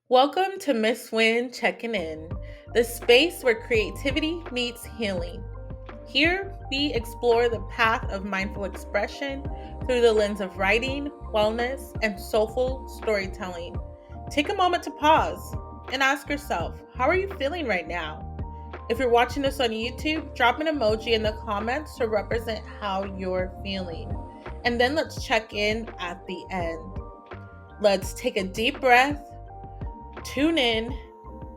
Welcome to Miss Winn Checkin In, the space where creativity meets healing. Here, we explore the path of mindful expression through the lens of writing, wellness, and soulful storytelling. Take a moment to pause and ask yourself, how are you feeling right now? If you're watching this on YouTube, drop an emoji in the comments to represent how you're feeling. And then let's check in at the end. Let's take a deep breath, tune in,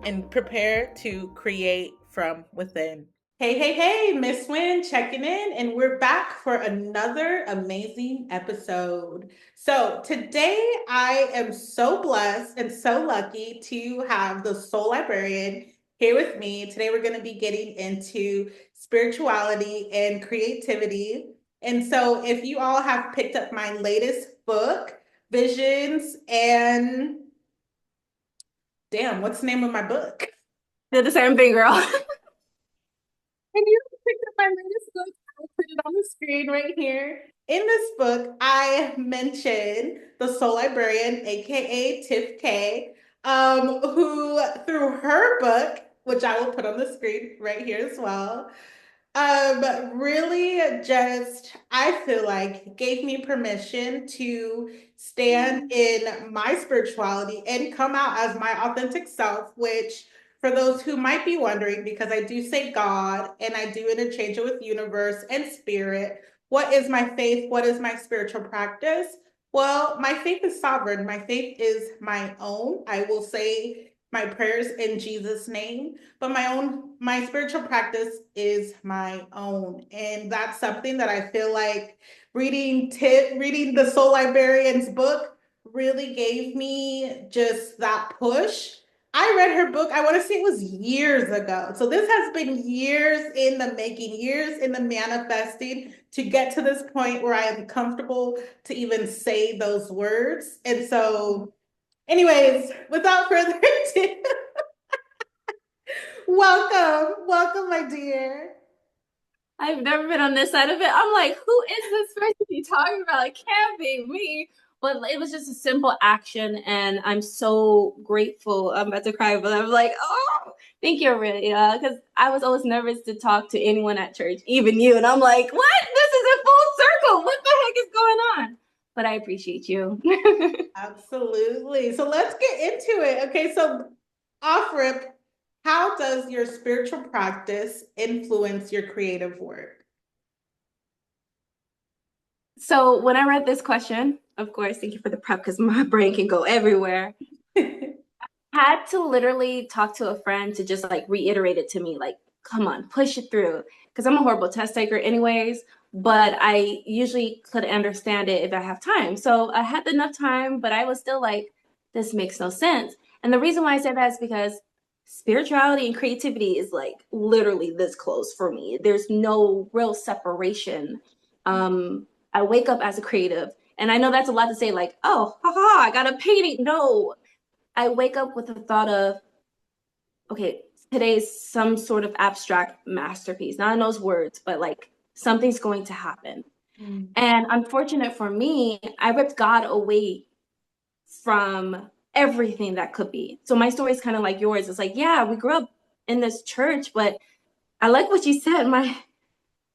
and prepare to create from within. Hey, Miss Winn checking in, and we're back for another amazing episode. So, today I am so blessed and so lucky to have the soul librarian here with me. Today, we're going to be getting into spirituality and creativity. And so, if you all have picked up my latest book, Visions and Damn, what's the name of my book? Did the same thing, girl. And you picked up my latest book. I'll put it on the screen right here. In this book, I mentioned the soul librarian, aka Tiff K, who through her book, which I will put on the screen right here as well, really just, I feel like, gave me permission to stand in my spirituality and come out as my authentic self, which, for those who might be wondering, because I do say God and I do interchange it with universe and spirit, what is my faith? What is my spiritual practice? Well, my faith is sovereign. My faith is my own. I will say my prayers in Jesus' name, but my spiritual practice is my own. And that's something that I feel like reading the Soul Librarian's book really gave me just that push. I read her book, I want to say it was years ago. So this has been years in the making, years in the manifesting to get to this point where I am comfortable to even say those words. And so, anyways, without further ado, welcome, my dear. I've never been on this side of it. I'm like, who is this person you talking about? It can't be me. But it was just a simple action, and I'm so grateful. I'm about to cry, but I'm like, oh, thank you, Aurelia, because I was always nervous to talk to anyone at church, even you. And I'm like, what? This is a full circle. What the heck is going on? But I appreciate you. Absolutely. So let's get into it. Okay, so off rip, how does your spiritual practice influence your creative work? So when I read this question, of course, thank you for the prep because my brain can go everywhere. Had to literally talk to a friend to just like reiterate it to me, like, come on, push it through. Because I'm a horrible test taker, anyways, but I usually could understand it if I have time. So I had enough time, but I was still like, this makes no sense. And the reason why I say that is because spirituality and creativity is like literally this close for me. There's no real separation. I wake up as a creative, and I know that's a lot to say, like, oh, haha, I got a painting. No, I wake up with the thought of, okay, today's some sort of abstract masterpiece, not in those words, but like something's going to happen. And unfortunate for me, I ripped God away from everything that could be. So my story is kind of like yours. It's like, yeah, we grew up in this church, but I like what you said. My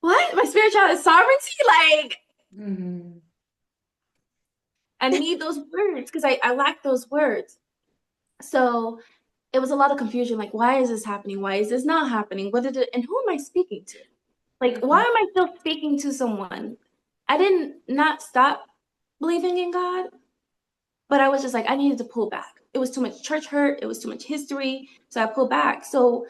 spirituality is sovereignty? Like, Mm-hmm. I need those words because I lack those words. So it was a lot of confusion. Like, why is this happening? Why is this not happening? And who am I speaking to? Like, why am I still speaking to someone? I didn't not stop believing in God, but I was just like, I needed to pull back. It was too much church hurt. It was too much history. So I pulled back. So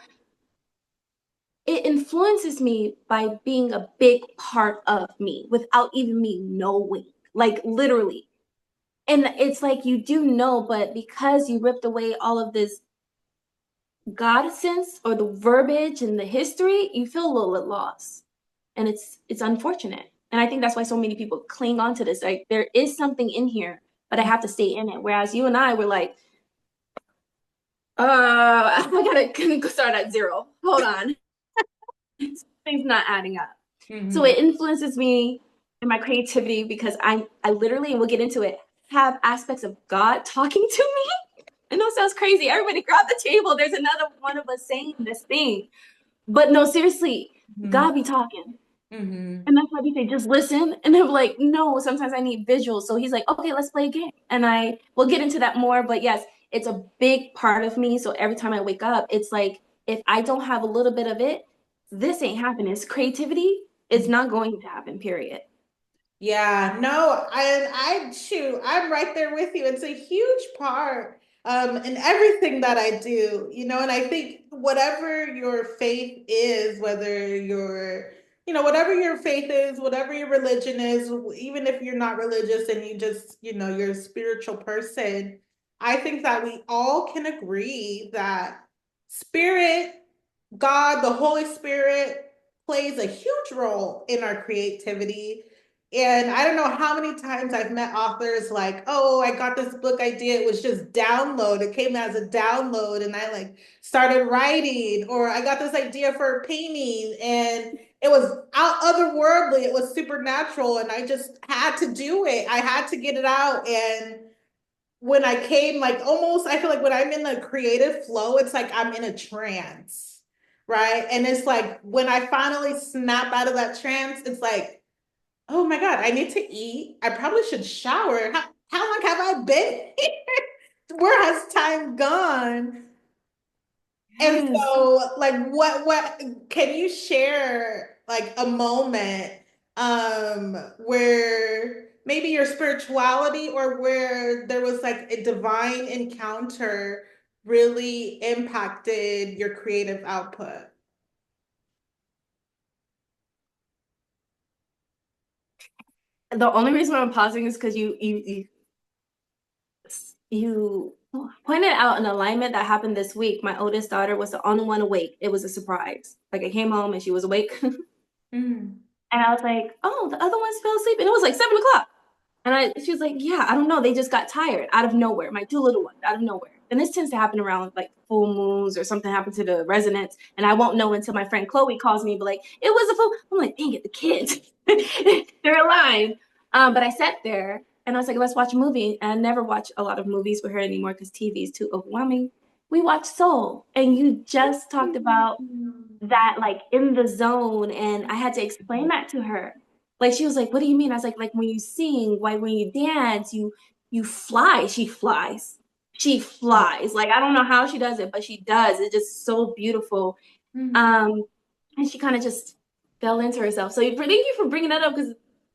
it influences me by being a big part of me without even me knowing, like literally. And it's like you do know, but because you ripped away all of this God sense or the verbiage and the history, you feel a little bit lost. And it's unfortunate. And I think that's why so many people cling on to this. Like there is something in here, but I have to stay in it. Whereas you and I were like, I gotta start at zero. Hold on. Something's not adding up. So Mm-hmm. it influences me and my creativity because I literally, and we'll get into it, have aspects of God talking to me. I know it was crazy. Everybody grab the table. There's another one of us saying this thing. But no, seriously, Mm-hmm. God be talking. Mm-hmm. And that's why we say, just listen. And I'm like, no, sometimes I need visuals. So he's like, okay, let's play a game. And I will get into that more. But yes, it's a big part of me. So every time I wake up, it's like, if I don't have a little bit of it, this ain't happening. It's creativity. It's not going to happen, period. Yeah, no, I shoot, I'm right there with you. It's a huge part in everything that I do, and I think whatever your faith is, whether whatever your faith is, whatever your religion is, even if you're not religious and you just, you're a spiritual person, I think that we all can agree that spirit, God, the Holy Spirit plays a huge role in our creativity. And I don't know how many times I've met authors like, oh, I got this book idea. It was just download. It came as a download and I like started writing, or I got this idea for a painting and it was out otherworldly. It was supernatural and I just had to do it. I had to get it out. And when I came, like almost, I feel like when I'm in the creative flow, it's like I'm in a trance, right? And it's like when I finally snap out of that trance, it's like, oh my God, I need to eat. I probably should shower. How long have I been here? Where has time gone? And Yes. so, like, what can you share, like, a moment where maybe your spirituality or where there was like a divine encounter really impacted your creative output? The only reason I'm pausing is because you pointed out an alignment that happened this week. My oldest daughter was the only one awake. It was a surprise. Like I came home and she was awake. Mm. And I was like, oh, the other ones fell asleep. And it was like 7 o'clock. She was like, yeah, I don't know. They just got tired out of nowhere. My two little ones out of nowhere. And this tends to happen around like full moons or something happened to the residents. And I won't know until my friend Chloe calls me and be like, it was a full. I'm like, dang it, the kids. They're alive. But I sat there and I was like, let's watch a movie. And I never watch a lot of movies with her anymore because TV is too overwhelming. We watched Soul. And you just talked about that like in the zone, and I had to explain that to her. Like she was like, what do you mean? I was like when you sing, like when you dance, you fly. She flies. Like I don't know how she does it, but she does. It's just so beautiful. Mm. um and she kind of just fell into herself. So thank you for bringing that up, because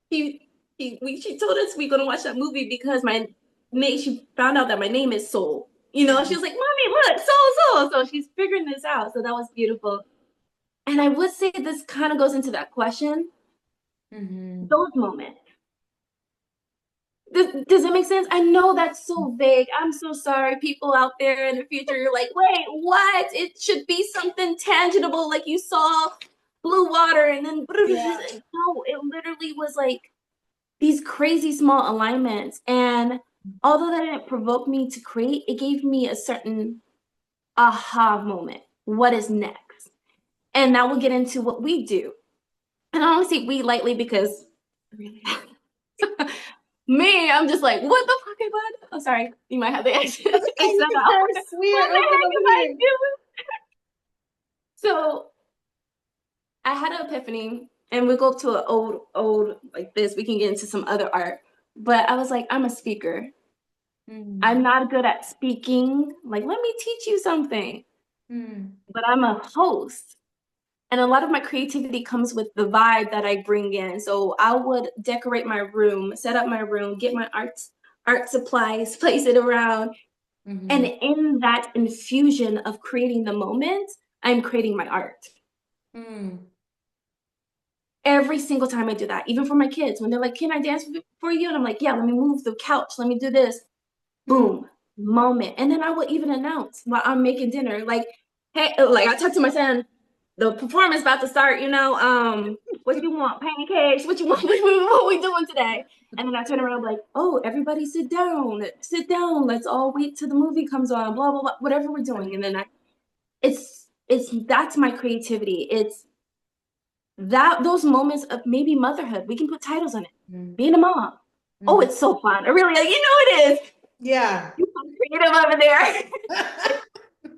she told us we're gonna watch that movie because my name, she found out that my name is Soul. She was like, mommy, look, Soul. So she's figuring this out. So that was beautiful. And I would say this kind of goes into that question, Mhm. those moments. Does it make sense? I know that's so vague. I'm so sorry, people out there in the future. You're like, wait, what? It should be something tangible, like you saw blue water and then Yeah. no, it literally was like these crazy small alignments. And although that didn't provoke me to create, it gave me a certain aha moment. What is next? And now we'll get into what we do. And I don't say we lightly because really me, I'm just like, what the fuck am I? Oh, sorry, you might have to X, That's X okay. You that can out. curse. We What are the open heck over am I here. doing? So I had an epiphany, and we go to an old like this. We can get into some other art, but I was like, I'm a speaker. I'm Mm. not good at speaking. Like, let me teach you something. Mm. But I'm a host. And a lot of my creativity comes with the vibe that I bring in. So I would decorate my room, set up my room, get my art supplies, place it around. And Mhm. in that infusion of creating the moment, I'm creating my art. Mm. Every single time I do that, even for my kids, when they're like, can I dance for you? And I'm like, yeah, let me move the couch. Let me do this. Mm. Boom, moment. And then I will even announce while I'm making dinner, like, hey, like I talk to my son, the performance about to start, what you want, pancakes, what you want, what we doing today? And then I turn around like, oh, everybody sit down, let's all wait till the movie comes on, blah, blah, blah, whatever we're doing. And then it's that's my creativity. It's that those moments of maybe motherhood, we can put titles on it. Mm. Being a mom. Oh, Mhm. it's so fun. I really, it is. Yeah. creative over there.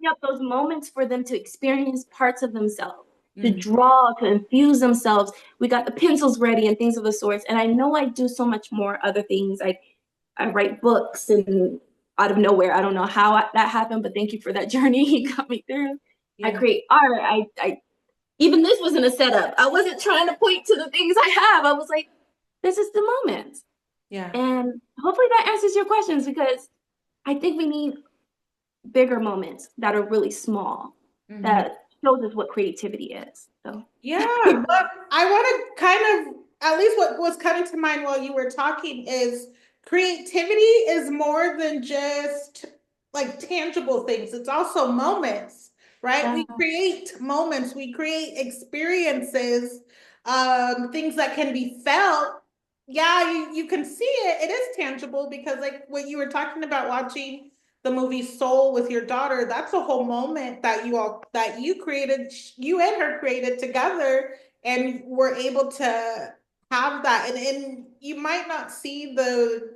Up those moments for them to experience parts of themselves, to Mhm. draw, to infuse themselves. We got the pencils ready and things of the sorts. And I know I do so much more other things. I write books and out of nowhere. I don't know how that happened, but thank you for that journey you got me through. I Yeah. create art. I even this wasn't a setup. I wasn't trying to point to the things I have. I was like, this is the moment. Yeah. And hopefully that answers your questions because I think we need bigger moments that are really small Mhm. that shows us what creativity is. So Yeah, but I want to kind of, at least what was coming to mind while you were talking is creativity is more than just like tangible things. It's also moments, right? yeah, We create moments, we create experiences, things that can be felt. Yeah, you can see it. It is tangible because like what you were talking about watching the movie Soul with your daughter, that's a whole moment that you created, you and her created together, and were able to have that. And you might not see the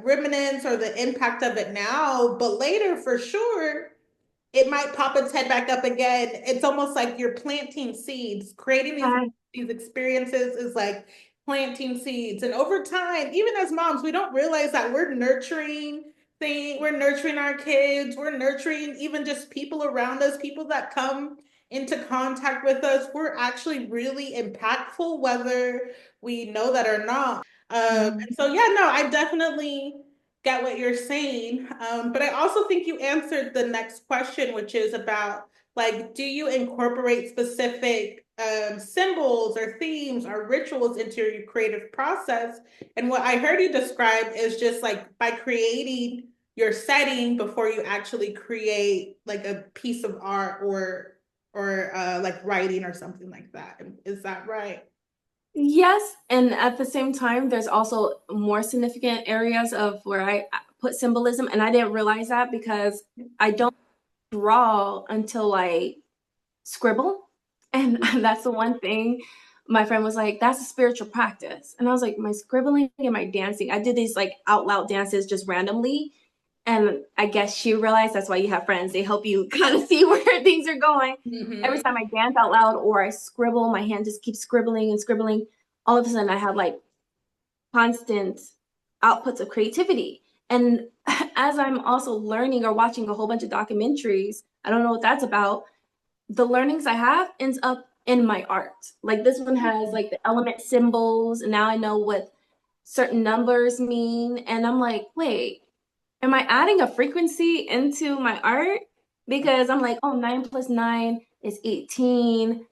remnants or the impact of it now, but later for sure it might pop its head back up again. It's almost like you're planting seeds. Creating these experiences is like planting seeds. And over time, even as moms, we don't realize that we're nurturing our kids, we're nurturing even just people around us, people that come into contact with us. We're actually really impactful, whether we know that or not. And so, yeah, no, I definitely get what you're saying. But I also think you answered the next question, which is about like, do you incorporate specific symbols or themes or rituals into your creative process? And what I heard you describe is just like by creating your setting before you actually create like a piece of art or like writing or something like that. Is that right? yes, and at the same time, there's also more significant areas of where I put symbolism, and I didn't realize that because I don't draw until I scribble, and that's the one thing. My friend was like, "That's a spiritual practice," and I was like, "My scribbling and my dancing." I did these like out loud dances just randomly, and I guess she realized that's why you have friends. They help you kind of see where things are going. Every Mm-hmm. time I dance out loud or I scribble, my hand just keeps scribbling and scribbling. All of a sudden, I have like constant outputs of creativity. And as I'm also learning or watching a whole bunch of documentaries, I don't know what that's about. The learnings I have ends up in my art. Like this one has like the element symbols, and now I know what certain numbers mean. And I'm like, wait, am I adding a frequency into my art? Because I'm like, oh, 9 plus 9 is 18,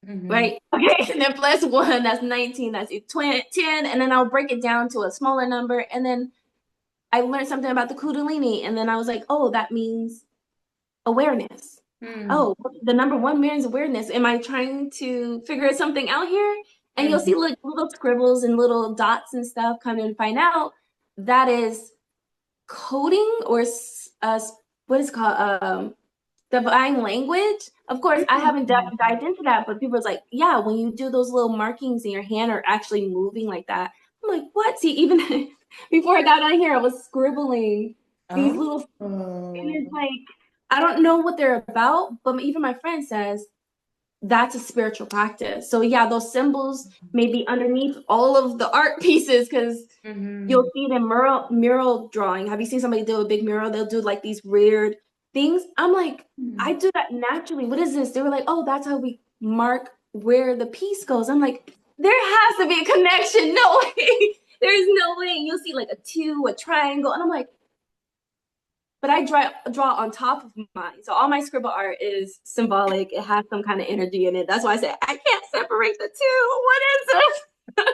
Mm-hmm. right? Okay, and then plus 1, that's 19, that's 10. And then I'll break it down to a smaller number. And then I learned something about the Kundalini. And then I was like, oh, that means awareness. Mm-hmm. Oh, the number one means awareness. Am I trying to figure something out here? And you'll see like little scribbles and little dots and stuff come and find out that is coding or what is it called divine language. Of course, I haven't Mm-hmm. dived into that, but people's like, yeah, when you do those little markings in your hand are actually moving like that. I'm like, what? See, even before I got on here, I was scribbling these little, and Oh. it's like I don't know what they're about, but even my friend says that's a spiritual practice. So yeah, those symbols may be underneath all of the art pieces because Mm-hmm. you'll see them mural drawing. Have you seen somebody do a big mural? They'll do like these weird things. I'm like, I do that naturally. What is this? They were like, oh, that's how we mark where the piece goes. I'm like, there has to be a connection. No way. There's no way. You'll see like a two, a triangle, and I'm like, but I draw on top of mine. So all my scribble art is symbolic. It has some kind of energy in it. That's why I said I can't separate the two. What is this?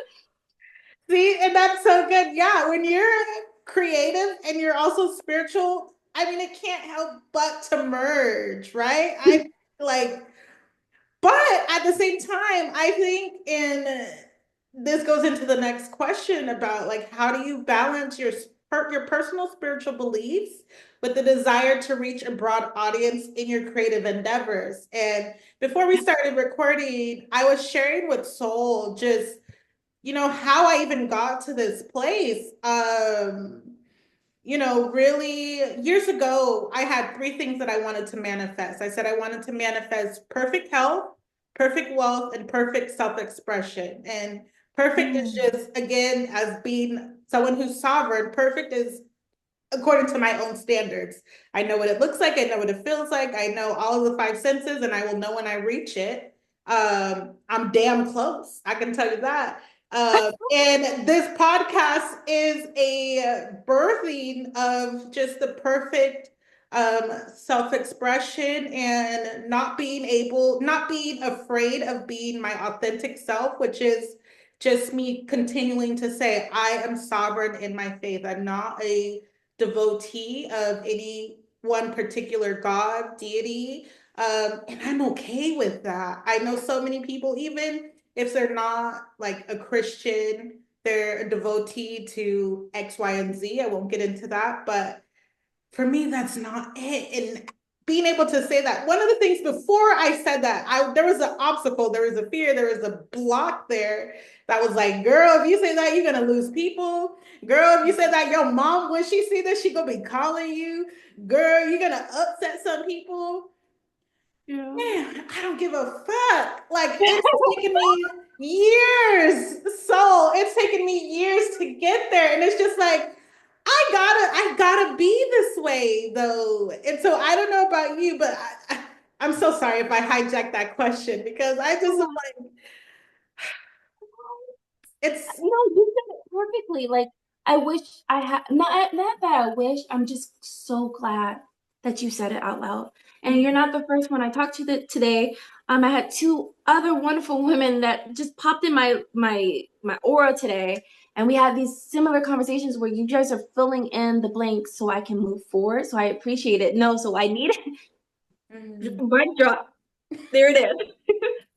See, and that's so good. Yeah, when you're creative and you're also spiritual, I mean, it can't help but to merge, right? I like, but at the same time, I think in this goes into the next question about like how do you balance your personal spiritual beliefs with the desire to reach a broad audience in your creative endeavors. And before we started recording, I was sharing with Soul just how I even got to this place. really years ago, I had three things that I wanted to manifest. I said I wanted to manifest perfect health, perfect wealth, and perfect self-expression. And perfect is Mm. just, again, as being someone who's sovereign, perfect is according to my own standards. I know what it looks like. I know what it feels like. I know all of the five senses, and I will know when I reach it. I'm damn close. I can tell you that. And this podcast is a birthing of just the perfect self-expression and not being afraid of being my authentic self, which is just me continuing to say, I am sovereign in my faith. I'm not a devotee of any one particular god, deity. And I'm okay with that. I know so many people, even if they're not like a Christian, they're a devotee to X, Y, and Z. I won't get into that, but for me, that's not it. And being able to say that, one of the things before I said that, there was an obstacle, there was a fear, there was a block there that was like, girl, if you say that, you're gonna lose people. Girl, if you say that, your mom, when she see this, she gonna be calling you. Girl, you're gonna upset some people. Yeah. Man, I don't give a fuck. Like it's taken me years. So it's taken me years to get there. And it's just like, I gotta be this way though. And so I don't know about you, but I'm so sorry if I hijacked that question because I just am like, it's You said it perfectly. Like, I wish I had not that I wish. I'm just so glad that you said it out loud. And you're not the first one I talked to today. I had two other wonderful women that just popped in my aura today, and we had these similar conversations where you guys are filling in the blanks so I can move forward. So I appreciate it. No, so I need it. mm, Mic drop. There it is.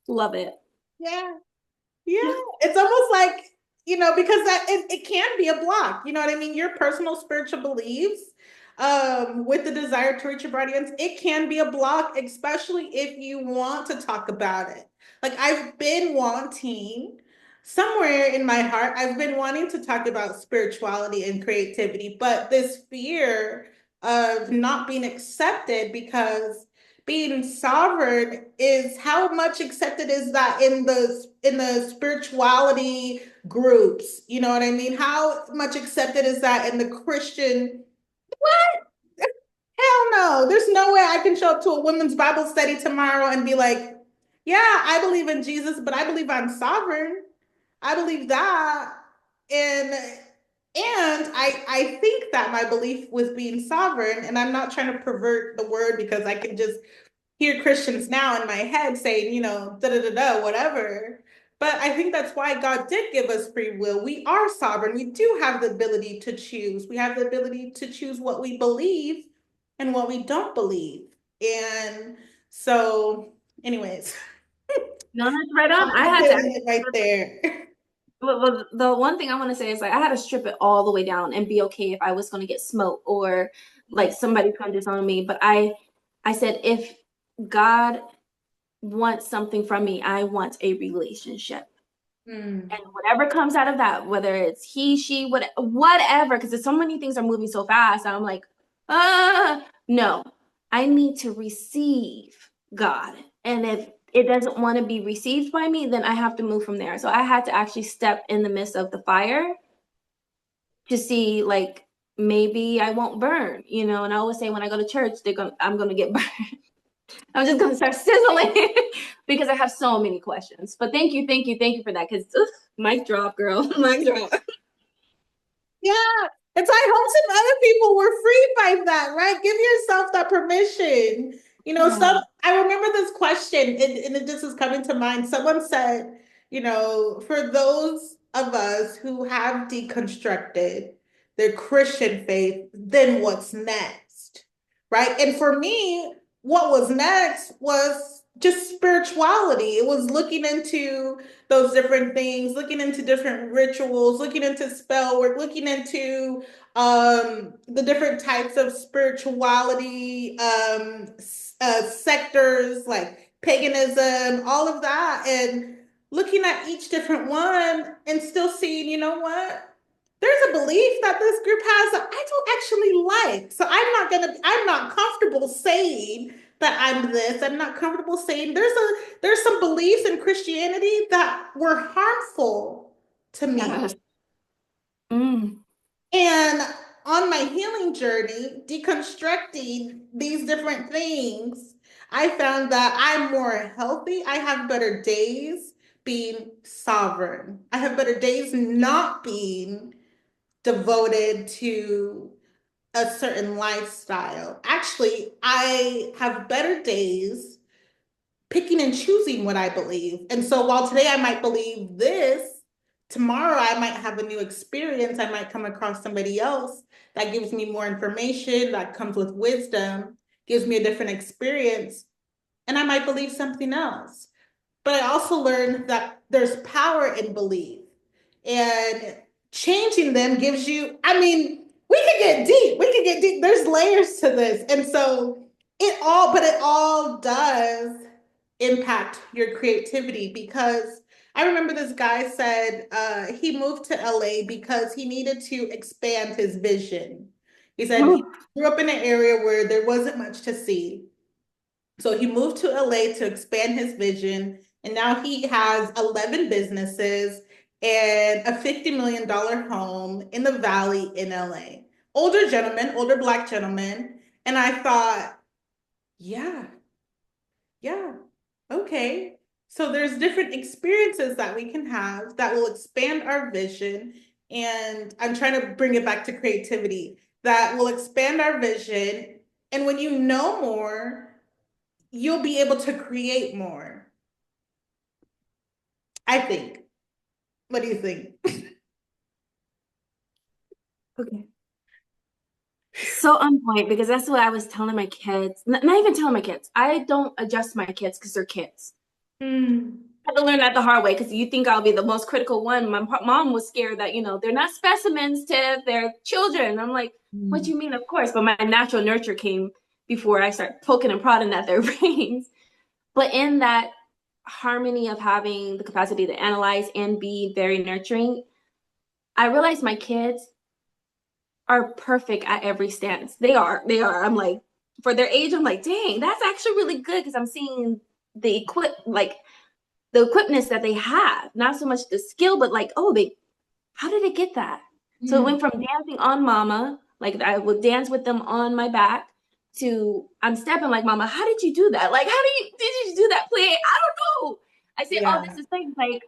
Love it. yeah. Yeah, it's almost like, because it can be a block. You know what I mean? Your personal spiritual beliefs, with the desire to reach your audience, it can be a block, especially if you want to talk about it. Like I've been wanting, somewhere in my heart, I've been wanting to talk about spirituality and creativity, but this fear of not being accepted because being sovereign is how much accepted is that in the spirituality groups, you know what I mean? How much accepted is that in the Christian? Hell no, there's no way I can show up to a women's Bible study tomorrow and be like, yeah, I believe in Jesus, but I believe I'm sovereign. I believe that. And I think that my belief with being sovereign, and I'm not trying to pervert the word because I can just hear Christians now in my head saying, da da da da, whatever. But I think that's why God did give us free will. We are sovereign. We do have the ability to choose. We have the ability to choose what we believe and what we don't believe. And so, anyways, No, that's right on. I I'll had to. pivot it right there. Well, the one thing I want to say is like I had to strip it all the way down and be okay if I was going to get smoked or like somebody's going to disown me. But I said if God wants something from me, I want a relationship. And Hmm. whatever comes out of that, whether it's he, she, whatever, because there's so many things are moving so fast, and I'm like, no, I need to receive God. And if it doesn't want to be received by me, then I have to move from there. So I had to actually step in the midst of the fire to see, like, maybe I won't burn, And I always say when I go to church, I'm gonna get burned. I'm just gonna start sizzling because I have so many questions. But thank you for that. Because mic drop, girl, mic drop. Yeah. And so I hope some other people were freed by that, right? Give yourself that permission. Yeah. I remember this question, and it just is coming to mind. Someone said, for those of us who have deconstructed their Christian faith, then what's next? Right? And for me, what was next was just spirituality. It was looking into those different things, looking into different rituals, looking into spell work, looking into the different types of spirituality, sectors like paganism, all of that, and looking at each different one and still seeing, you know what? there's a belief that this group has that I don't actually like. So I'm not comfortable saying that I'm this. I'm not comfortable saying there's some beliefs in Christianity that were harmful to me. Yes. Mm. And on my healing journey, deconstructing these different things, I found that I'm more healthy. I have better days being sovereign. I have better days not being devoted to a certain lifestyle. Actually, I have better days picking and choosing what I believe. And so while today I might believe this, tomorrow I might have a new experience. I might come across somebody else that gives me more information, that comes with wisdom, gives me a different experience, and I might believe something else. But I also learned that there's power in belief. And changing them gives you, I mean, we could get deep. We could get deep. There's layers to this. And so it all does impact your creativity because I remember this guy said he moved to LA because he needed to expand his vision. He said he grew up in an area where there wasn't much to see. So he moved to LA to expand his vision, and now he has 11 businesses and a $50 million home in the valley in LA. Older gentleman, older Black gentleman. And I thought, yeah, yeah, okay. So there's different experiences that we can have that will expand our vision. And I'm trying to bring it back to creativity that will expand our vision. And when you know more, you'll be able to create more. I think. What do you think? Okay. So on point because that's what I was telling my kids. Not even telling my kids. I don't adjust my kids because they're kids. Mm. I had to learn that the hard way because you think I'll be the most critical one. My mom was scared that, they're not specimens, Tiff, they're children. I'm like, what do Mm. you mean? Of course. But my natural nurture came before I start poking and prodding at their brains. But in that harmony of having the capacity to analyze and be very nurturing, I realized my kids are perfect at every stance. They are. They are. I'm like, for their age, I'm like, dang, that's actually really good because I'm seeing the equipness that they have, not so much the skill, but like, oh, how did they get that? So it Mm. went from dancing on mama, like I would dance with them on my back, to I'm stepping like mama, how did you do that? Like, did you do that play? I don't know. I say, oh, Yeah. this is things like,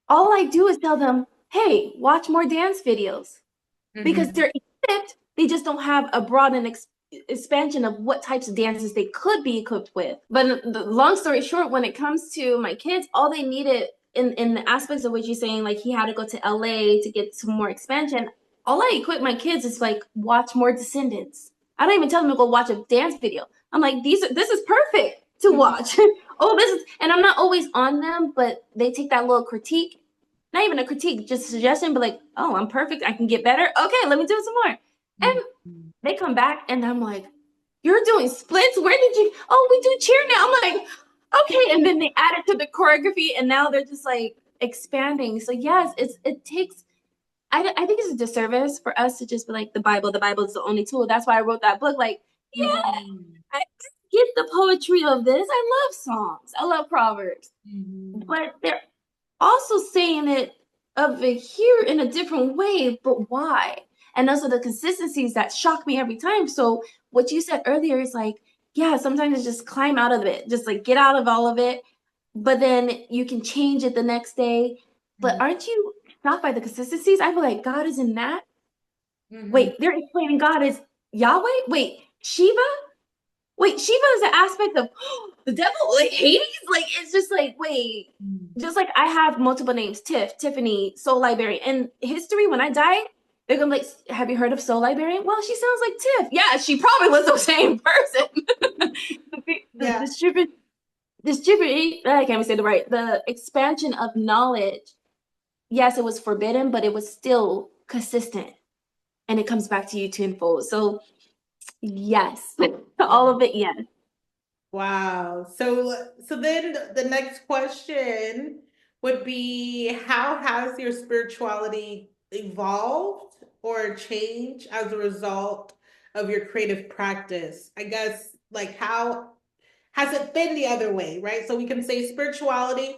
all I do is tell them, hey, watch more dance videos because Mm-hmm. they're equipped. They just don't have a broad and expansion of what types of dances they could be equipped with. But the long story short, when it comes to my kids, all they needed in the aspects of what you're saying, like he had to go to LA to get some more expansion. All I equip my kids is like watch more Descendants. I don't even tell them to go watch a dance video. I'm like, this is perfect to Mm-hmm. watch. Oh, this is, and I'm not always on them, but they take that little critique, not even a critique, just a suggestion, but like, oh, I'm perfect. I can get better. Okay, let me do some more. And Mm-hmm. they come back and I'm like, you're doing splits? Where did you? Oh, we do cheer now. I'm like, okay. And then they add it to the choreography and now they're just like expanding. So yes, it takes, I think it's a disservice for us to just be like the Bible is the only tool. That's why I wrote that book. Like, yeah, Mm-hmm. I get the poetry of this. I love songs. I love proverbs. Mm-hmm. But they're also saying it of it here in a different way, but why? And those are the consistencies that shock me every time. So what you said earlier is like, yeah, sometimes it's just climb out of it, just like get out of all of it, but then you can change it the next day. But aren't you shocked by the consistencies? I feel like God is in that. Mm-hmm. Wait, they're explaining God is Yahweh? Wait, Shiva? Wait, Shiva is an aspect of the devil, like Hades. Like it's just like wait, just like I have multiple names: Tiffany, Soul Librarian. In history, when I die, they're gonna be like, "Have you heard of Soul Librarian?" Well, she sounds like Tiff. Yeah, she probably was the same person. the Yeah. distribute. I can't even say the right. The expansion of knowledge. Yes, it was forbidden, but it was still consistent, and it comes back to you tenfold. So yes, all of it. Yes. Wow. So then the next question would be how has your spirituality evolved or changed as a result of your creative practice? I guess, like, how has it been the other way, right? So we can say spirituality.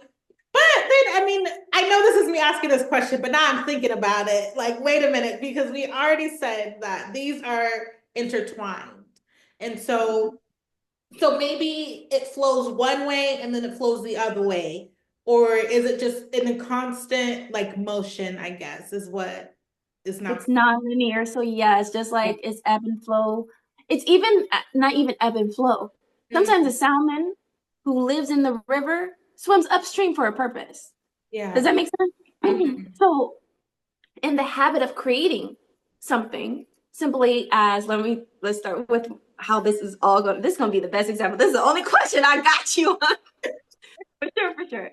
But then, I mean, I know this is me asking this question, but now I'm thinking about it. Like, wait a minute, because we already said that these are intertwined. And so maybe it flows one way and then it flows the other way. Or is it just in a constant like motion, I guess, is what is not. It's non-linear, so yeah, it's just like it's ebb and flow. It's even not even ebb and flow. Sometimes Mm, a salmon who lives in the river swims upstream for a purpose. Does yeah. that make sense? Mhm. So, in the habit of creating something, simply as let's start with how this is all going. This is going to be the best example. This is the only question I got you on. For sure, for sure.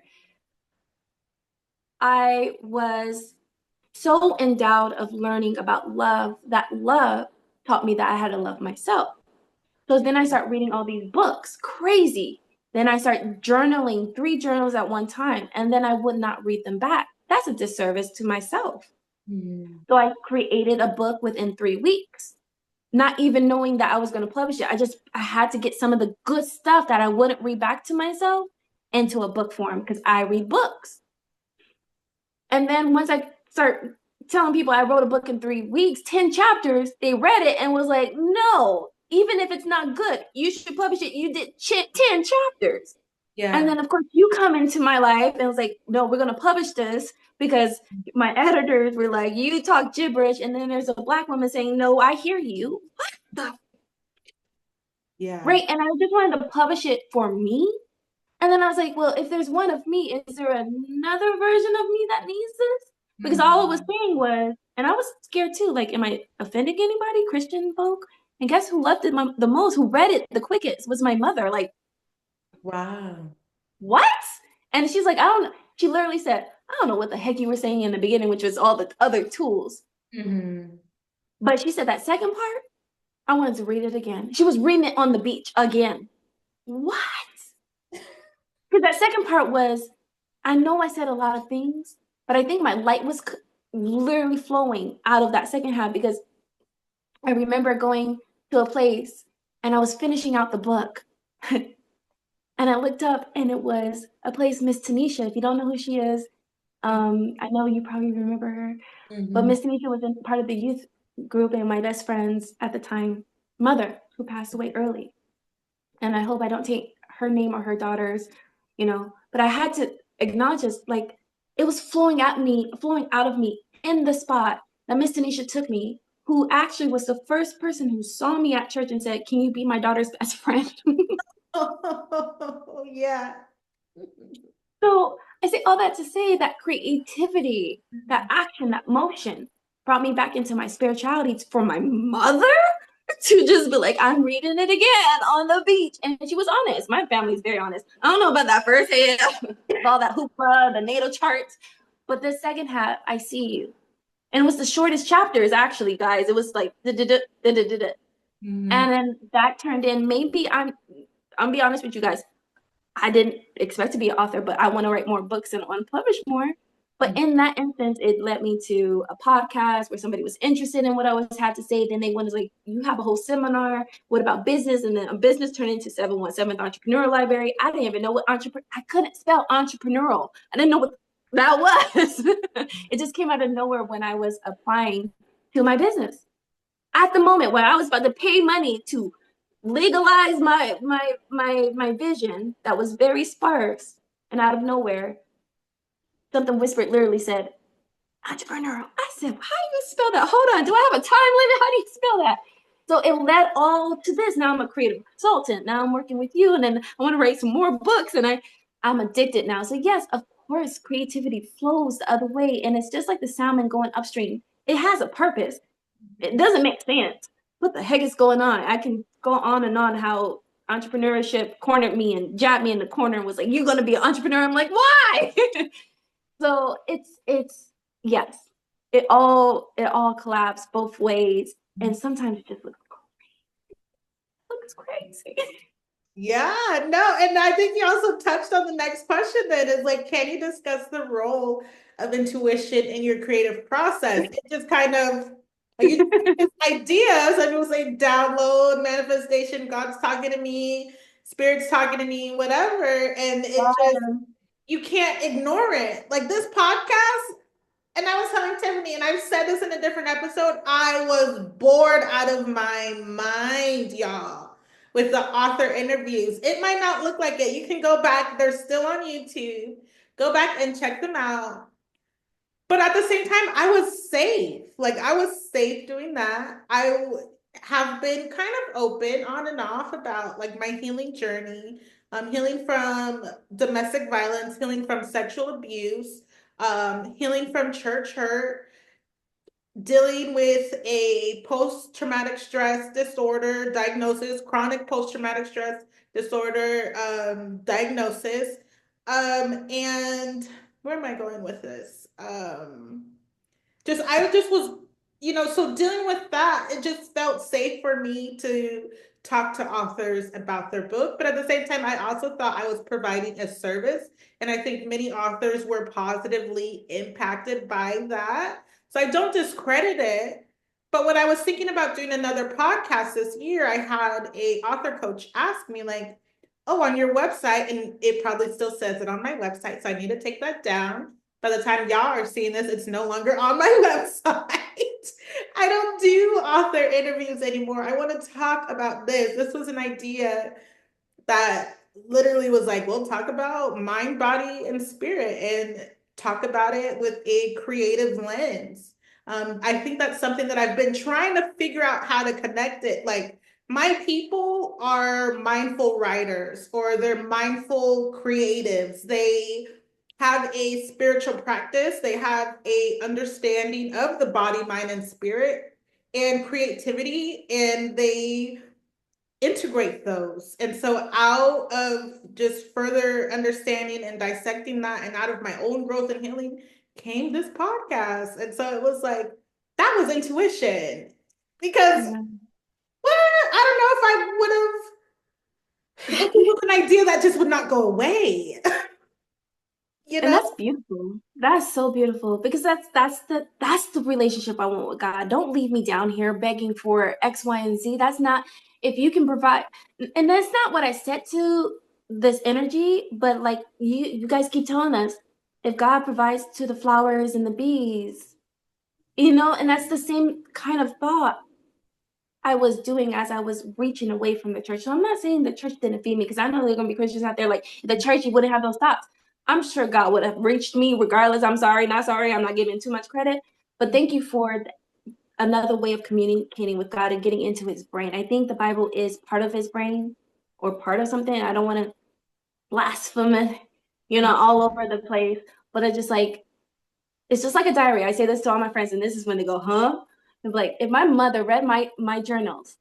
I was so endowed of learning about love that love taught me that I had to love myself. So then I start reading all these books, crazy. Then I start journaling 3 journals at one time, and then I would not read them back. That's a disservice to myself. Mhm. So I created a book within 3 weeks, not even knowing that I was going to publish it. I had to get some of the good stuff that I wouldn't read back to myself into a book form because I read books. And then once I start telling people I wrote a book in 3 weeks, 10 chapters, they read it and was like, no, even if it's not good, you should publish it. You did 10 chapters. And Yeah. then, of course, you come into my life and was like, no, we're going to publish this because my editors were like, you talk gibberish. And then there's a Black woman saying, no, I hear you. What the? Yeah. Right. And I just wanted to publish it for me. And then I was like, well, if there's one of me, is there another version of me that needs this? Because all it was Mhm. saying was, and I was scared too, like, am I offending anybody, Christian folk? And guess who loved it the most, who read it the quickest, was my mother. Like, Wow. what? And she's like, I don't know. She literally said, I don't know what the heck you were saying in the beginning, which was all the other tools. Mhm. But she said that second part, I wanted to read it again. She was reading it on the beach again. What? Because that second part was, I know I said a lot of things, but I think my light was literally flowing out of that second half because I remember going to a place and I was finishing out the book. And I looked up and it was a place, Miss Tanisha. If you don't know who she is, I know you probably remember her, but Mhm. Miss Tanisha was in part of the youth group and my best friend's at the time mother who passed away early. And I hope I don't take her name or her daughter's, but I had to acknowledge this, like it was flowing at me, flowing out of me in the spot that Miss Tanisha took me, who actually was the first person who saw me at church and said, can you be my daughter's best friend? Oh, yeah. So I say all that to say that creativity, that action, that motion brought me back into my spirituality for my mother to just be like, I'm reading it again on the beach. And she was honest. My family's very honest. I don't know about that first half, all that hoopla, the natal charts, but the second half, I see you. And it was the shortest chapters, actually, guys. It was like, and Mhm. then that turned in, maybe I'm be honest with you guys. I didn't expect to be an author, but I want to write more books and want to publish more. But in that instance, it led me to a podcast where somebody was interested in what I was had to say. Then they wanted like, you have a whole seminar. What about business? And then a business turned into 717th Entrepreneur Library. I didn't even know what I couldn't spell entrepreneurial. I didn't know what that was. It just came out of nowhere when I was applying to my business at the moment when I was about to pay money to legalize my vision that was very sparse, and out of nowhere, something whispered literally said, entrepreneurial. I said, how do you spell that? Hold on, do I have a time limit? How do you spell that? So it led all to this. Now I'm a creative consultant. Now I'm working with you, and then I want to write some more books, and I'm addicted now. So yes, of course, creativity flows the other way, and it's just like the salmon going upstream. It has a purpose. It doesn't make sense. What the heck is going on? I can go on and on how entrepreneurship cornered me and jabbed me in the corner and was like, you're gonna be an entrepreneur. I'm like, why? So it's yes. It all collapsed both ways. And sometimes it just looks crazy. Yeah, no, and I think you also touched on the next question then is like, can you discuss the role of intuition in your creative process. It just kind of like you just ideas. Some people say download, manifestation, God's talking to me, Spirit's talking to me, whatever. And it just you can't ignore it. Like this podcast, and I was telling Tiffany, and I've said this in a different episode, I was bored out of my mind, y'all, with the author interviews. It might not look like it. You can go back, they're still on YouTube. Go back and check them out. But at the same time, I was safe. Like I was safe doing that. Have been kind of open on and off about like my healing journey, healing from domestic violence, healing from sexual abuse, healing from church hurt, dealing with a post-traumatic stress disorder diagnosis, chronic post-traumatic stress disorder diagnosis. And where am I going with this? Just I just was, so dealing with that, it just felt safe for me to talk to authors about their book. But at the same time, I also thought I was providing a service. And I think many authors were positively impacted by that. So I don't discredit it. But when I was thinking about doing another podcast this year, I had a author coach ask me, like, oh, on your website, and it probably still says it on my website, so I need to take that down. By the time y'all are seeing this, it's no longer on my website. I don't do author interviews anymore. I want to talk about this. This was an idea that literally was like, we'll talk about mind, body, and spirit and talk about it with a creative lens. I think that's something that I've been trying to figure out how to connect it. Like, my people are mindful writers or they're mindful creatives. They have a spiritual practice, they have a understanding of the body, mind, and spirit and creativity, and they integrate those. And so out of just further understanding and dissecting that and out of my own growth and healing came this podcast. And so it was like, that was intuition. Because Yeah. I don't know if I would have, it was an idea that just would not go away. you And know? that's beautiful. That's so beautiful because that's the relationship I want with God. Don't leave me down here begging for X, Y, and Z. That's not if you can provide, and that's not what I said to this energy. But like you guys keep telling us, if God provides to the flowers and the bees, and that's the same kind of thought I was doing as I was reaching away from the church. So I'm not saying the church didn't feed me because I know there are going to be Christians out there like the church, you wouldn't have those thoughts. I'm sure God would have reached me regardless. I'm sorry, not sorry. I'm not giving too much credit. But thank you for another way of communicating with God and getting into his brain. I think the Bible is part of his brain or part of something. I don't want to blaspheme, all over the place. But it's just like a diary. I say this to all my friends, and this is when they go, huh? It's like if my mother read my journals,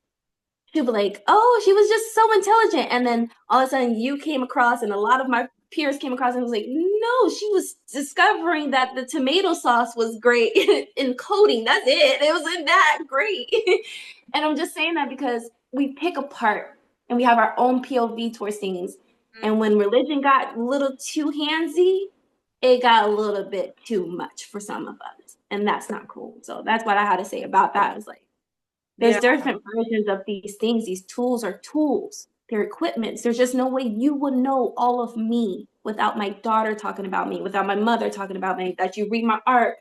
she'll be like, oh, she was just so intelligent. And then all of a sudden you came across and a lot of my peers came across and was like, no, she was discovering that the tomato sauce was great in coding. That's it. It wasn't that great. And I'm just saying that because we pick apart and we have our own POV towards things. And when religion got a little too handsy, it got a little bit too much for some of us. And that's not cool. So that's what I had to say about that. I was like, there's Yeah. different versions of these things. These tools are tools. They're equipments. There's just no way you would know all of me without my daughter talking about me, without my mother talking about me, that you read my art,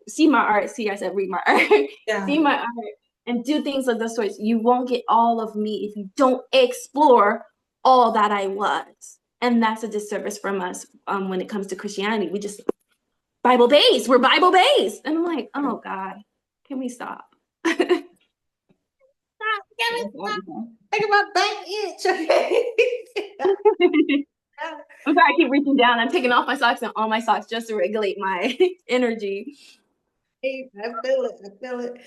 see my art. See, I said read my art. See Yeah. my art and do things of the sorts. You won't get all of me if you don't explore all that I was. And that's a disservice from us when it comes to Christianity. We just Bible based. We're Bible based. And I'm like, oh God, can we stop? Think about back itch. Okay. I'm sorry, I keep reaching down. I'm taking off my socks and on my socks just to regulate my energy. I feel it. I feel it.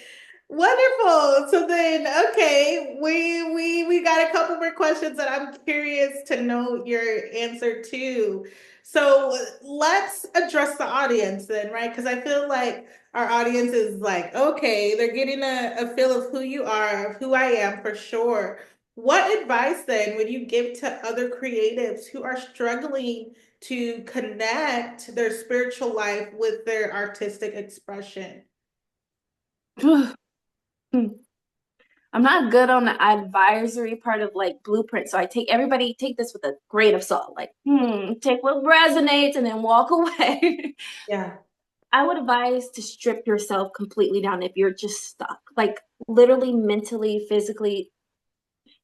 Wonderful. So then, okay, we got a couple more questions that I'm curious to know your answer to. So let's address the audience then, right? Because I feel like our audience is like, okay, they're getting a feel of who you are, of who I am for sure. What advice then would you give to other creatives who are struggling to connect their spiritual life with their artistic expression? I'm not good on the advisory part of like blueprint. So I take everybody take this with a grain of salt. Like, take what resonates and then walk away. Yeah. I would advise to strip yourself completely down if you're just stuck. Like literally, mentally, physically,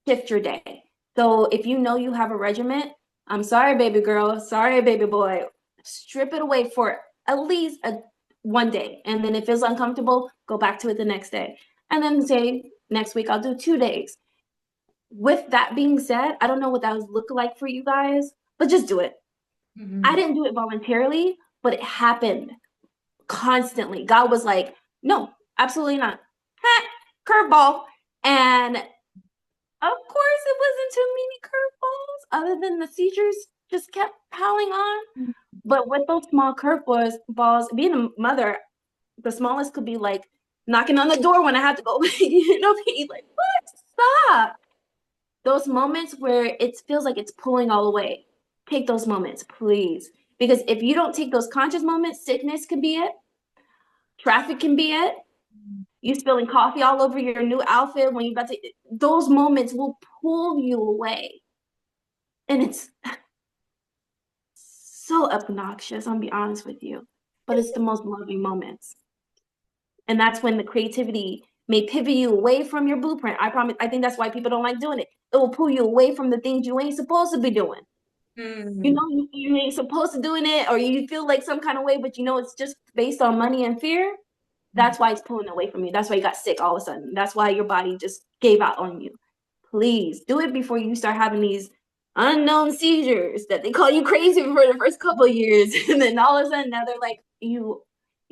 shift your day. So if you know you have a regiment, I'm sorry, baby girl, sorry, baby boy, strip it away for at least 1 day. And then if it's uncomfortable, go back to it the next day. And then say, next week I'll do 2 days. With that being said, I don't know what that would look like for you guys, but just do it. I Mhm. didn't do it voluntarily, but it happened constantly. God was like, no, absolutely not. Curveball. And of course, it wasn't too many curveballs, other than the seizures just kept piling on. But with those small curveballs, being a mother, the smallest could be like knocking on the door when I had to go, be like, what? Stop. Those moments where it feels like it's pulling all away, take those moments, please. Because if you don't take those conscious moments, sickness can be it, traffic can be it, you spilling coffee all over your new outfit when you got to, those moments will pull you away. And it's so obnoxious, I'll be honest with you. But it's the most loving moments. And that's when the creativity may pivot you away from your blueprint. I promise. I think that's why people don't like doing it. It will pull you away from the things you ain't supposed to be doing. You Mm. know, you ain't supposed to doing it, or you feel like some kind of way, but you know it's just based on money and fear. That's why it's pulling away from you. That's why you got sick all of a sudden. That's why your body just gave out on you. Please do it before you start having these unknown seizures that they call you crazy for the first couple of years, and then all of a sudden now they're like you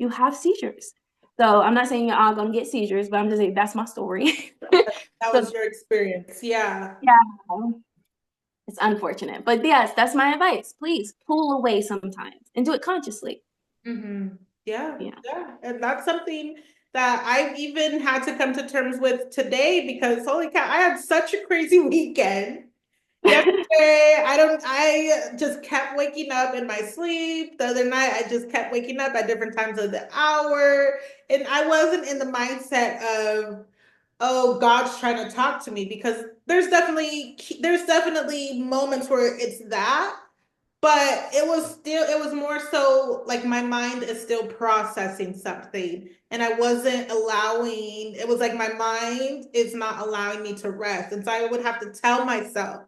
have seizures. So I'm not saying you're all gonna get seizures, but I'm just saying that's my story. That So was your experience. Yeah. yeah, it's unfortunate, but yes, that's my advice. Please pull away sometimes and do it consciously. Mm-hmm. Yeah, Yeah. yeah. And that's something that I've even had to come to terms with today because holy cow, I had such a crazy weekend. Yesterday, I just kept waking up in my sleep. The other night, I just kept waking up at different times of the hour. And I wasn't in the mindset of, oh, God's trying to talk to me because there's definitely moments where it's that. But it was more so like my mind is still processing something. And I wasn't allowing, it was like my mind is not allowing me to rest. And so I would have to tell myself,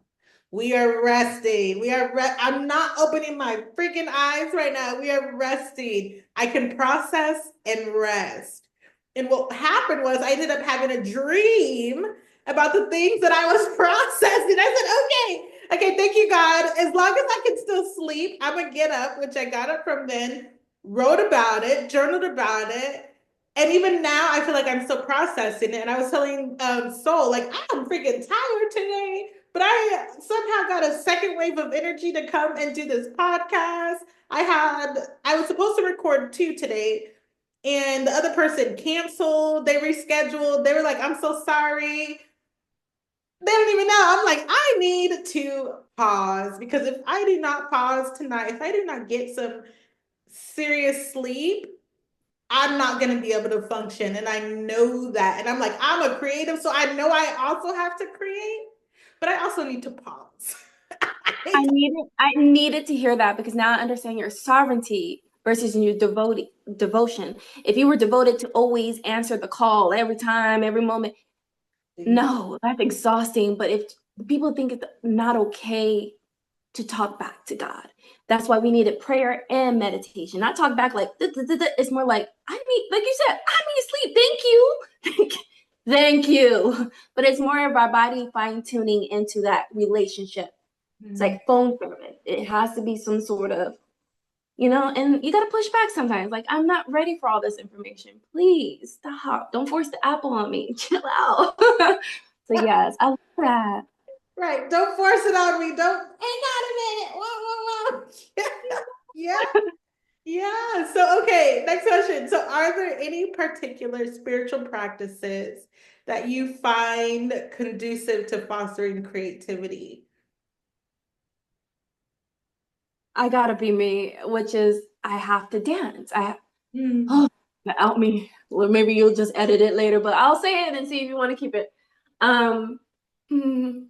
we are resting. I'm not opening my freaking eyes right now. We are resting. I can process and rest. And what happened was I ended up having a dream about the things that I was processing. I said, okay, thank you, God. As long as I can still sleep, I'm gonna get up, which I got up from then, wrote about it, journaled about it. And even now, I feel like I'm still processing it. And I was telling Soul, like, I'm freaking tired today, but I somehow got a second wave of energy to come and do this podcast. I was supposed to record two today, and the other person canceled, they rescheduled. They were like, I'm so sorry. They don't even know. I'm like, I need to pause because if I do not pause tonight, if I do not get some serious sleep, I'm not going to be able to function. And I know that. And I'm like, I'm a creative, so I know I also have to create, but I also need to pause. I needed to hear that because now I understand your sovereignty versus your devotion. If you were devoted to always answer the call every time, every moment, no, that's exhausting. But if people think it's not okay to talk back to God, that's why we needed prayer and meditation. Not talk back like it's more like I need, like you said, I need sleep. Thank you, thank you. But it's more of our body fine tuning into that relationship. It's Mhm. like phone service. It has to be some sort of, and you got to push back sometimes. Like, I'm not ready for all this information. Please stop. Don't force the apple on me. Chill out. So, yes, I love that. Right. Don't force it on me. Don't, hang on a minute. Whoa, whoa, whoa. Yeah. Yeah. So, okay, next question. So, are there any particular spiritual practices that you find conducive to fostering creativity? I gotta be me, which is I have to dance. Mm. Oh, out me. Well, maybe you'll just edit it later, but I'll say it and see if you want to keep it. Um, hmm,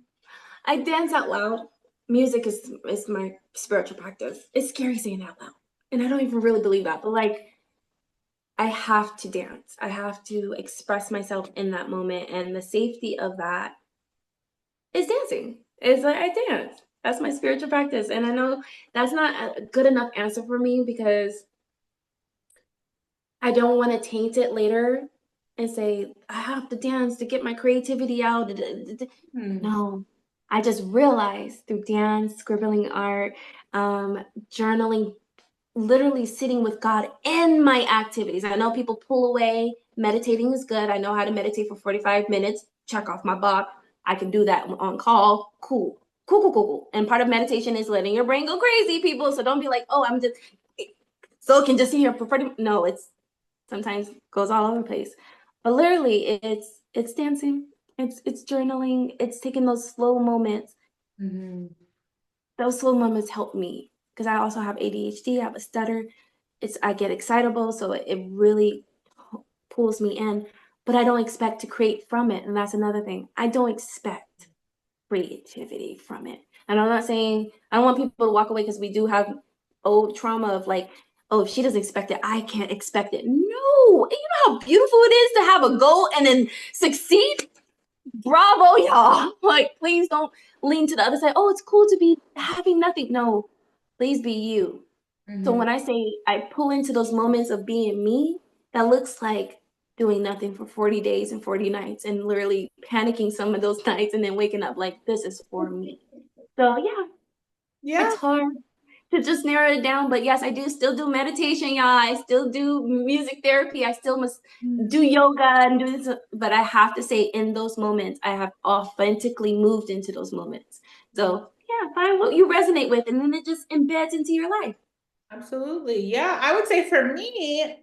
I dance out loud. Music is my spiritual practice. It's scary saying it out loud, and I don't even really believe that, but like I have to dance. I have to express myself in that moment, and the safety of that is dancing. It's like I dance. That's my spiritual practice, and I know that's not a good enough answer for me because I don't want to taint it later and say, I have to dance to get my creativity out. Mm. No, I just realized through dance, scribbling art, journaling, literally sitting with God in my activities. I know people pull away. Meditating is good. I know how to meditate for 45 minutes, check off my box. I can do that on call. Cool. Cool, cool, cool, cool. And part of meditation is letting your brain go crazy, people. So don't be like, oh, I'm just so it can just sit here for 40. No, it's sometimes goes all over the place. But literally it's dancing, it's journaling, it's taking those slow moments. Mhm. Those slow moments help me because I also have ADHD, I have a stutter. I get excitable, so it really pulls me in, but I don't expect to create from it. And that's another thing. I don't expect creativity from it. And I'm not saying I don't want people to walk away because we do have old trauma of like, oh, if she doesn't expect it, I can't expect it. No, and you know how beautiful it is to have a goal and then succeed. Bravo, y'all! Like, please don't lean to the other side. Oh, it's cool to be having nothing. No, please be you. So Mhm. when I say I pull into those moments of being me, that looks like doing nothing for 40 days and 40 nights and literally panicking some of those nights and then waking up like this is for me. So yeah, Yeah. it's hard to just narrow it down. But yes, I do still do meditation, y'all. I still do music therapy. I still must do Mm. yoga and do this. But I have to say, in those moments, I have authentically moved into those moments. So yeah, find what you resonate with, and then it just embeds into your life. Absolutely. Yeah. I would say for me,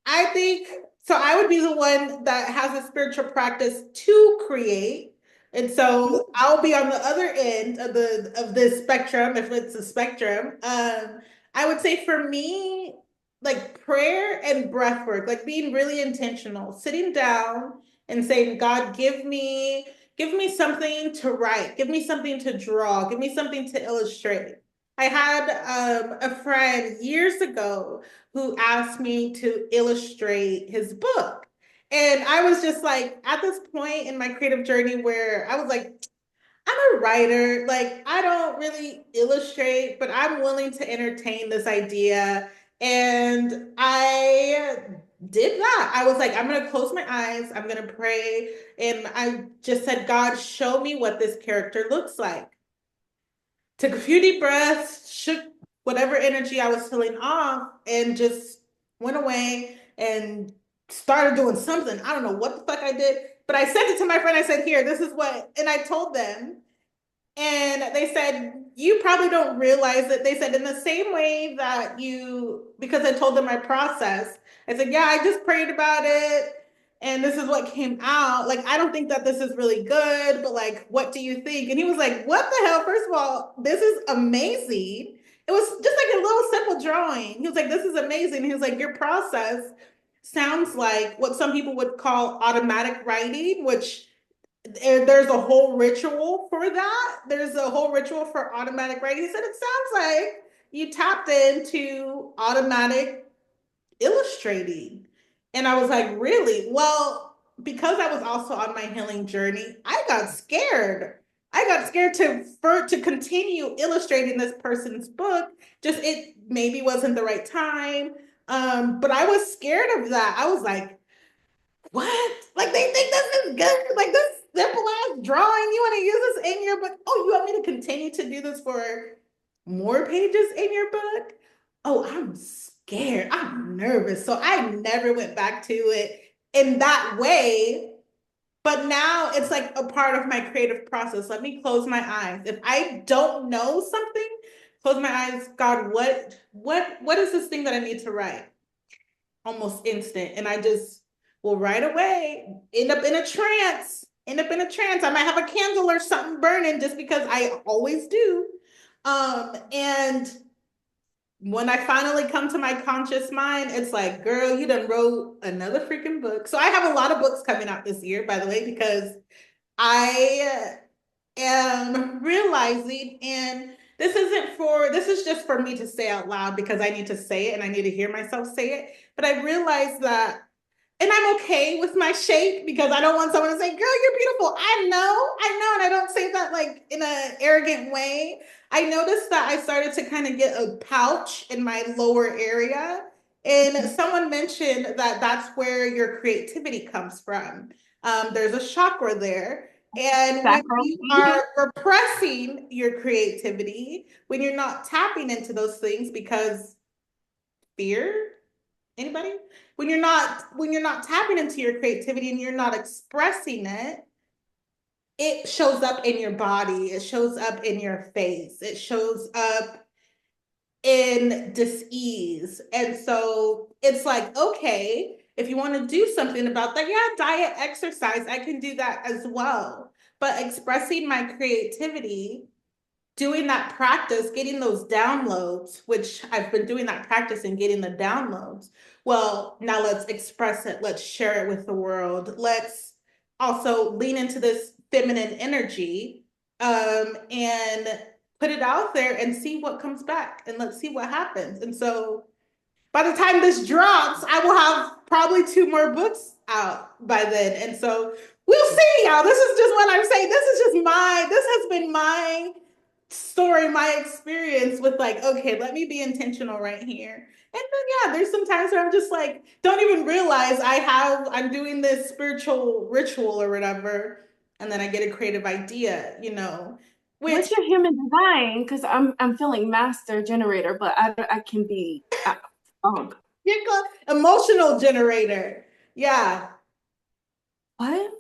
I think so. I would be the one that has a spiritual practice to create. And so I'll be on the other end of the of this spectrum, if it's a spectrum. I would say for me, like prayer and breath work, like being really intentional, sitting down and saying, God, give me something to write, give me something to draw, give me something to illustrate. I had a friend years ago who asked me to illustrate his book. And I was just like, at this point in my creative journey where I was like, I'm a writer. Like, I don't really illustrate, but I'm willing to entertain this idea. And I did that. I was like, I'm going to close my eyes, I'm going to pray. And I just said, God, show me what this character looks like. Took a few deep breaths, shook whatever energy I was feeling off, and just went away and started doing something. I don't know what the fuck I did, but I sent it to my friend. I said, Here, this is what, and I told them. And they said, You probably don't realize it. They said, In the same way that you, because I told them my process, I said, Yeah, I just prayed about it. And this is what came out. Like, I don't think that this is really good, but like, what do you think? And he was like, What the hell? First of all, this is amazing. It was just like a little simple drawing. He was like, This is amazing. He was like, Your process sounds like what some people would call automatic writing, which there's a whole ritual for that. There's a whole ritual for automatic writing. He said it sounds like you tapped into automatic illustrating. And I was like, really? Well, because I was also on my healing journey, I got scared. I got scared to continue illustrating this person's book. Just it maybe wasn't the right time. But I was scared of that. I was like, what? Like they think this is good? Like this simple ass drawing? You want to use this in your book? Oh, you want me to continue to do this for more pages in your book? Oh, I'm scared. I'm nervous. So I never went back to it in that way. But now it's like a part of my creative process. Let me close my eyes. If I don't know something, close my eyes. God, what is this thing that I need to write? Almost instant. And I just will right away end up in a trance. End up in a trance. I might have a candle or something burning just because I always do. And when I finally come to my conscious mind, it's like, girl, you done wrote another freaking book. So I have a lot of books coming out this year, by the way, because I am realizing, and this is just for me to say out loud because I need to say it and I need to hear myself say it. But I realized that, and I'm okay with my shape because I don't want someone to say, girl, you're beautiful. I know. And I don't say that like in an arrogant way. I noticed that I started to kind of get a pouch in my lower area. And someone mentioned that that's where your creativity comes from. There's a chakra there. And when Sacral. you are repressing your creativity, when you're not tapping into those things because fear, anybody? When you're not tapping into your creativity and you're not expressing it, it shows up in your body, it shows up in your face, it shows up in dis-ease. And so it's like, okay, if you want to do something about that, yeah, diet, exercise, I can do that as well. But expressing my creativity, doing that practice, getting those downloads, which I've been doing that practice and getting the downloads. Well, now let's express it. Let's share it with the world. Let's also lean into this feminine energy, and put it out there and see what comes back. And let's see what happens. And so by the time this drops, I will have probably two more books out by then. And so we'll see, y'all. This is just what I'm saying. This has been my story, my experience with like, okay, let me be intentional right here. And then, yeah, there's some times where I'm just like, don't even realize I'm doing this spiritual ritual or whatever. And then I get a creative idea, What's which your human design? Because I'm feeling master generator, but I can be oh, you're called emotional generator. Yeah. what?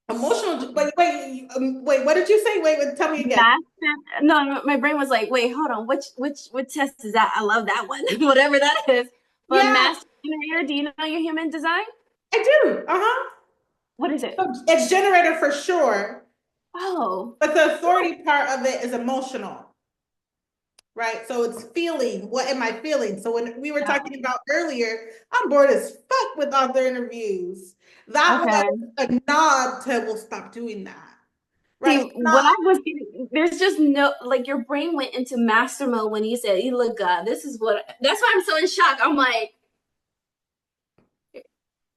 Emotional. Wait. What did you say? Wait. Tell me again. Master? No, my brain was like, wait, hold on. Which test is that? I love that one. Whatever that is. But Yeah, master generator, do you know your human design? I do. Uh-huh. What is it? So it's generator for sure, Oh, but the authority part of it is emotional, right? So it's feeling. What am I feeling? So when we were yeah. talking about earlier, I'm bored as fuck with author interviews. That was Okay. a nod to we'll stop doing that, See, right? It's what I not. was getting, there's just no, like your brain went into master mode when you said, you look, this is what, that's why I'm so in shock. I'm like,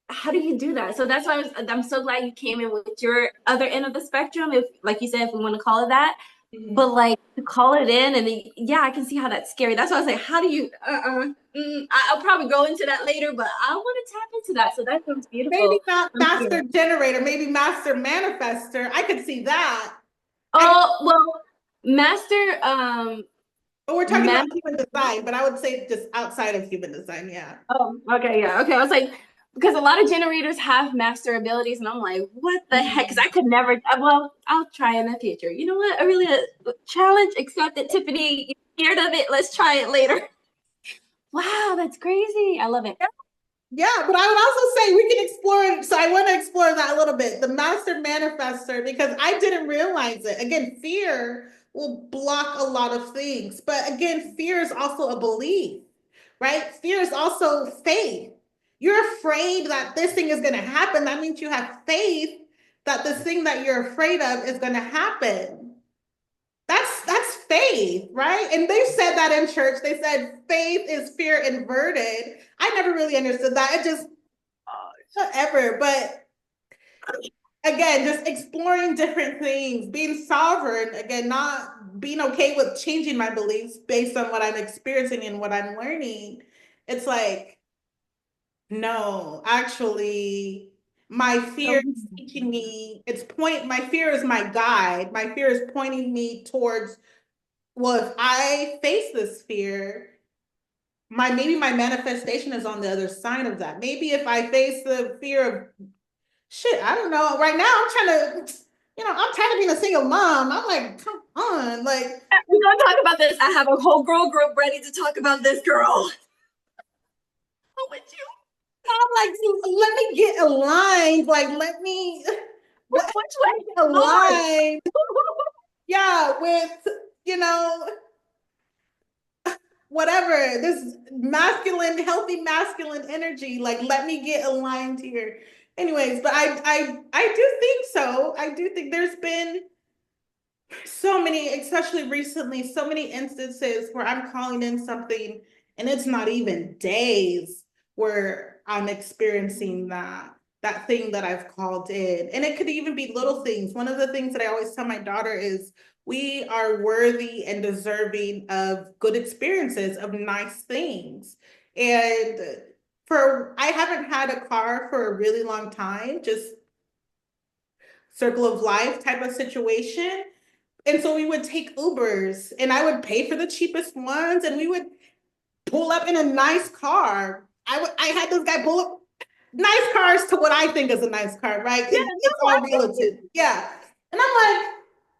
how do you do that? So that's why I'm so glad you came in with your other end of the spectrum, if, like you said, if we want to call it that. But Mhm. like to call it in, and yeah, I can see how that's scary. That's why I was like, how do you, I'll probably go into that later, but I want to tap into that. So that sounds Maybe beautiful. not I'm master here. generator, maybe master manifester. I could see that. I Oh, well, master, But we're talking about man. human design, but I would say just outside of human design, yeah. Oh, okay, yeah, okay. I was like, because a lot of generators have master abilities, and I'm like, what the heck? Because Mhm. I could never. Well, I'll try in the future. You know what? I really challenge accepted. Tiffany, you're scared of it? Let's try it later. Wow, that's crazy. I love it. Yeah, but I would also say we can explore it. So I want to explore that a little bit. The master manifester, because I didn't realize it. Again, fear will block a lot of things. But again, fear is also a belief, right? Fear is also faith. You're afraid that this thing is going to happen. That means you have faith that this thing that you're afraid of is going to happen. That's faith, right? And they said that in church. They said faith is fear inverted. I never really understood that. It just whatever. But again, just exploring different things, being sovereign, again, not being okay with changing my beliefs based on what I'm experiencing and what I'm learning. It's like, no, actually, my So, fear is teaching me, my fear is my guide. My fear is pointing me towards, well, if I face this fear, maybe my manifestation is on the other side of that. Maybe if I face the fear of shit, I don't know. Right now, I'm tired of being a single mom. I'm like, come on, like, we're gonna talk about this. I have a whole girl group ready to talk about this, girl. I'm with you. I'm like, let me get aligned. Like, let Which me way? get Lord. aligned. Yeah, with you know, whatever, this masculine, healthy masculine energy. Like, let me get aligned here. Anyways, but I do think so. I do think there's been so many, especially recently, so many instances where I'm calling in something and it's not even days where I'm experiencing that thing that I've called in. And it could even be little things. One of the things that I always tell my daughter is we are worthy and deserving of good experiences, of nice things. And for I haven't had a car for a really long time, just circle of life type of situation. And so we would take Ubers and I would pay for the cheapest ones and we would pull up in a nice car. I had this guy pull up nice cars to what I think is a nice car, right? Yeah, It's no, all absolutely. relative. Yeah. And I'm like,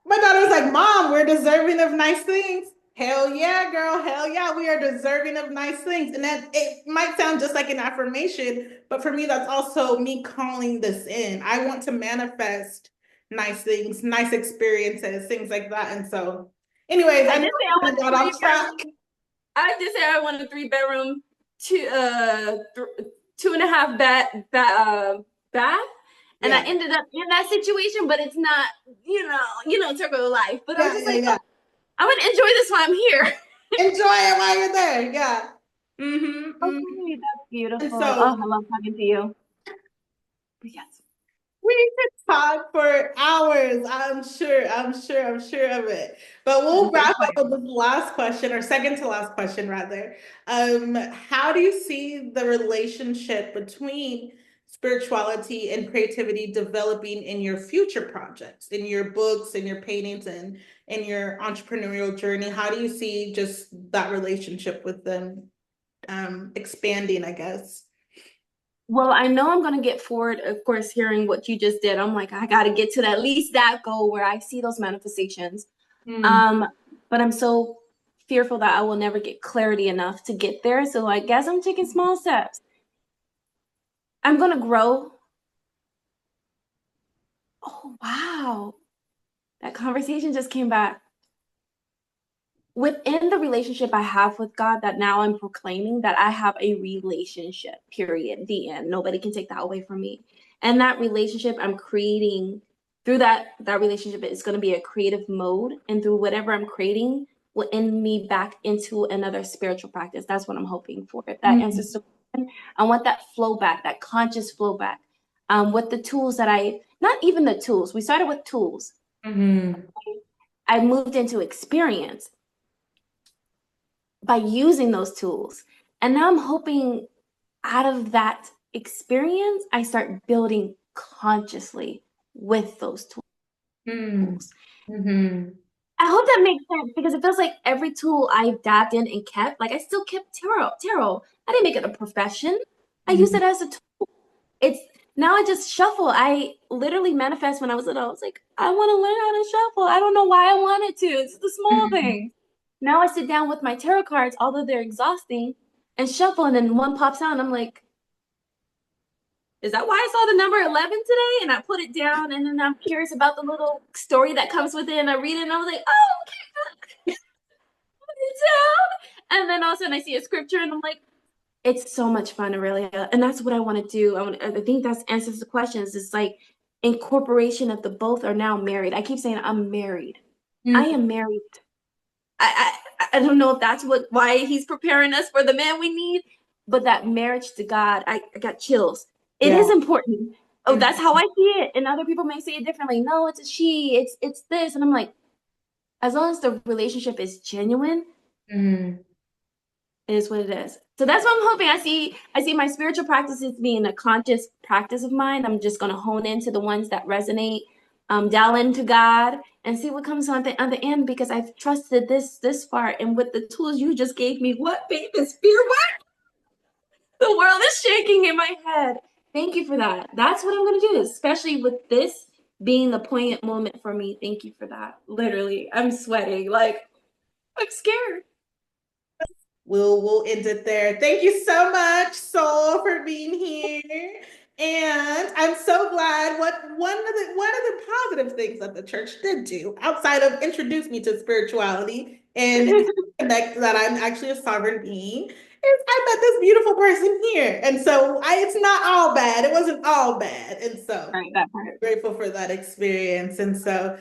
my daughter was like, Mom, we're deserving of nice things. Hell yeah, girl. Hell yeah, we are deserving of nice things. And that it might sound just like an affirmation, but for me, that's also me calling this in. I want to manifest nice things, nice experiences, things like that. And so, anyways, I I know did say I we kind want of a got three off track. bedroom. I did say I want a 3 bedroom, two and a half bath, and I Yeah. ended up in that situation. But it's not, circle of life. But I'm Yeah, just yeah, like, yeah. oh, I would enjoy this while I'm here. Enjoy it while you're there. Yeah. Mm-hmm. Okay, that's And beautiful. Oh, so I love talking to you. But yes. we could talk for hours. I'm sure of it. But we'll Same wrap up fire. with this last question, or second to last question, rather. How do you see the relationship between spirituality and creativity developing in your future projects, in your books, in your paintings, and in your entrepreneurial journey? How do you see just that relationship with them expanding, I guess? Well, I know I'm gonna get forward, of course, hearing what you just did. I'm like, I gotta get to at least that goal where I see those manifestations. Mm, Um, but I'm so fearful that I will never get clarity enough to get there. So I guess I'm taking small steps. I'm gonna grow. Oh, wow. That conversation just came back. Within the relationship I have with God, that now I'm proclaiming that I have a relationship, period, the end. Nobody can take that away from me. And that relationship I'm creating through that relationship is going to be a creative mode. And through whatever I'm creating will end me back into another spiritual practice. That's what I'm hoping for. If that answers mm, the question, I want that flow back, that conscious flow back. With the tools that not even the tools, we started with tools. mhm, I moved into experience by using those tools. And now I'm hoping out of that experience, I start building consciously with those mm, tools. mhm, I hope that makes sense because it feels like every tool I dabbed in and kept, like I still kept tarot. Tarot. I didn't make it a profession. I used mhm, it as a tool. It's now I just shuffle. I literally manifest when I was little. I was like, I want to learn how to shuffle. I don't know why I wanted to. It's the small mhm, things. Now I sit down with my tarot cards, although they're exhausting, and shuffle, and then one pops out, and I'm like, is that why I saw the number 11 today? And I put it down, and then I'm curious about the little story that comes with it, and I read it, and I was like, oh, okay, put it down. And then all of a sudden I see a scripture, and I'm like, it's so much fun, Aurelia. And that's what I want to do. I think that answers the questions. It's like incorporation of the both are now married. I keep saying I'm married. I mhm. am married. I don't know if that's why he's preparing us for the man we need, but that marriage to God, I got chills. It Yeah. is important. Oh, that's Mhm, how I see it. And other people may say it differently. No, it's a she, it's this. And I'm like, as long as the relationship is genuine, mhm. it is what it is. So that's what I'm hoping. I see my spiritual practices being a conscious practice of mine. I'm just gonna hone into the ones that resonate, dial into God and see what comes on the end because I've trusted this far. And with the tools you just gave me, what faith is fear? What? The world is shaking in my head. Thank you for that. That's what I'm gonna do, especially with this being the poignant moment for me. Thank you for that. Literally, I'm sweating. Like I'm scared. We'll end it there. Thank you so much, Soul, for being here. And I'm so glad what one of the positive things that the church did do, outside of introduce me to spirituality and connect that I'm actually a sovereign being, is I met this beautiful person here. And so it's not all bad. It wasn't all bad. And so Right, that part. grateful for that experience. And so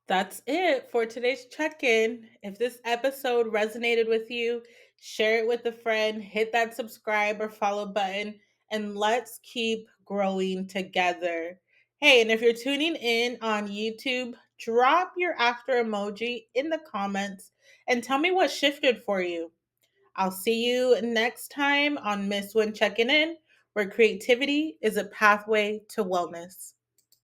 That's it for today's check in. If this episode resonated with you, share it with a friend, hit that subscribe or follow button, and let's keep growing together. Hey, and if you're tuning in on YouTube, drop your after emoji in the comments and tell me what shifted for you. I'll see you next time on Miss Winn Checkin In, where creativity is a pathway to wellness.